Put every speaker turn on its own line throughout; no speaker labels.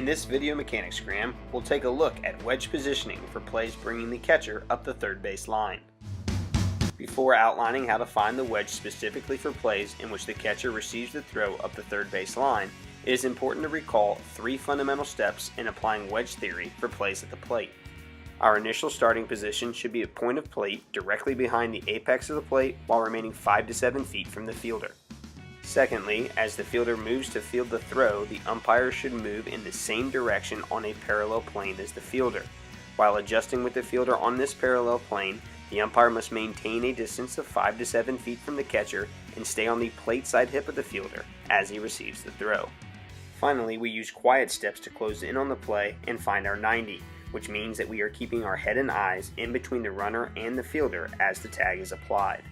In this video mechanicsgram, we'll take a look at wedge positioning for plays bringing the catcher up the third base line. Before outlining how to find the wedge specifically for plays in which the catcher receives the throw up the third base line, it is important to recall three fundamental steps in applying wedge theory for plays at the plate. Our initial starting position should be a point of plate directly behind the apex of the plate while remaining 5 to 7 feet from the fielder. Secondly, as the fielder moves to field the throw, the umpire should move in the same direction on a parallel plane as the fielder. While adjusting with the fielder on this parallel plane, the umpire must maintain a distance of 5 to 7 feet from the catcher and stay on the plate side hip of the fielder as he receives the throw. Finally, we use quiet steps to close in on the play and find our 90, which means that we are keeping our head and eyes in between the runner and the fielder as the tag is applied.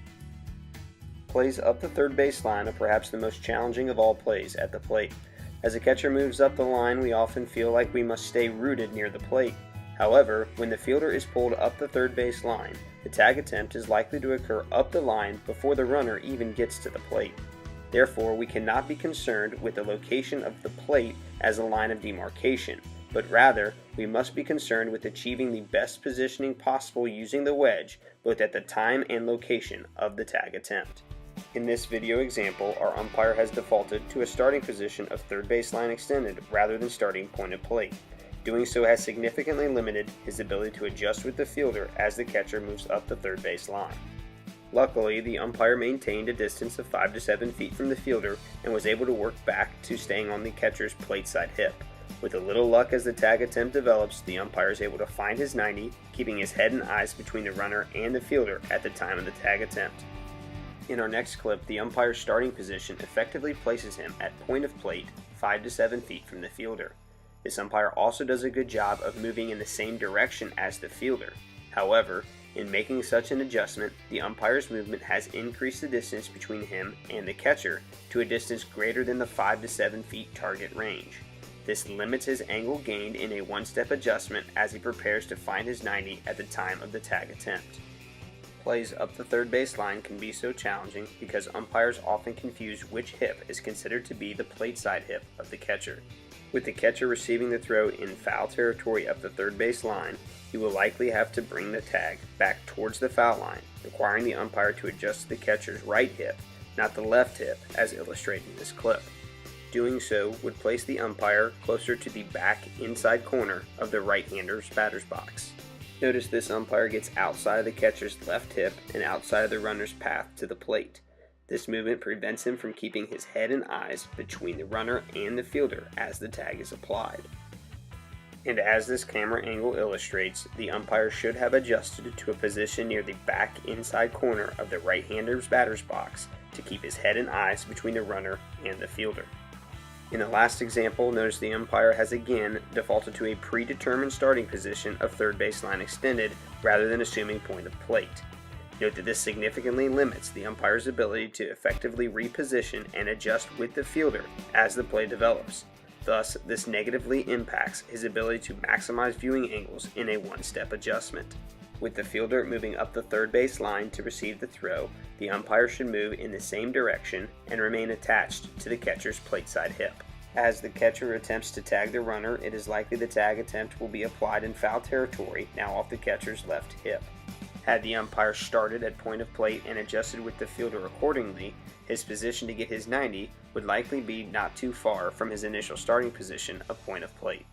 Plays up the third base line are perhaps the most challenging of all plays at the plate. As a catcher moves up the line, we often feel like we must stay rooted near the plate. However, when the fielder is pulled up the third base line, the tag attempt is likely to occur up the line before the runner even gets to the plate. Therefore, we cannot be concerned with the location of the plate as a line of demarcation, but rather, we must be concerned with achieving the best positioning possible using the wedge, both at the time and location of the tag attempt. In this video example, our umpire has defaulted to a starting position of third base line extended rather than starting point of plate. Doing so has significantly limited his ability to adjust with the fielder as the catcher moves up the third base line. Luckily, the umpire maintained a distance of 5 to 7 feet from the fielder and was able to work back to staying on the catcher's plate side hip. With a little luck as the tag attempt develops, the umpire is able to find his 90, keeping his head and eyes between the runner and the fielder at the time of the tag attempt. In our next clip, the umpire's starting position effectively places him at point of plate 5 to 7 feet from the fielder. This umpire also does a good job of moving in the same direction as the fielder. However, in making such an adjustment, the umpire's movement has increased the distance between him and the catcher to a distance greater than the 5 to 7 feet target range. This limits his angle gained in a one-step adjustment as he prepares to find his 90 at the time of the tag attempt. Plays up the third base line can be so challenging because umpires often confuse which hip is considered to be the plate side hip of the catcher. With the catcher receiving the throw in foul territory up the third base line, he will likely have to bring the tag back towards the foul line, requiring the umpire to adjust the catcher's right hip, not the left hip, as illustrated in this clip. Doing so would place the umpire closer to the back inside corner of the right-hander's batter's box. Notice this umpire gets outside of the catcher's left hip and outside of the runner's path to the plate. This movement prevents him from keeping his head and eyes between the runner and the fielder as the tag is applied. And as this camera angle illustrates, the umpire should have adjusted to a position near the back inside corner of the right-hander's batter's box to keep his head and eyes between the runner and the fielder. In the last example, notice the umpire has again defaulted to a predetermined starting position of third base line extended rather than assuming point of plate. Note that this significantly limits the umpire's ability to effectively reposition and adjust with the fielder as the play develops. Thus, this negatively impacts his ability to maximize viewing angles in a one-step adjustment. With the fielder moving up the third base line to receive the throw, the umpire should move in the same direction and remain attached to the catcher's plate side hip. As the catcher attempts to tag the runner, it is likely the tag attempt will be applied in foul territory, now off the catcher's left hip. Had the umpire started at point of plate and adjusted with the fielder accordingly, his position to get his 90 would likely be not too far from his initial starting position of point of plate.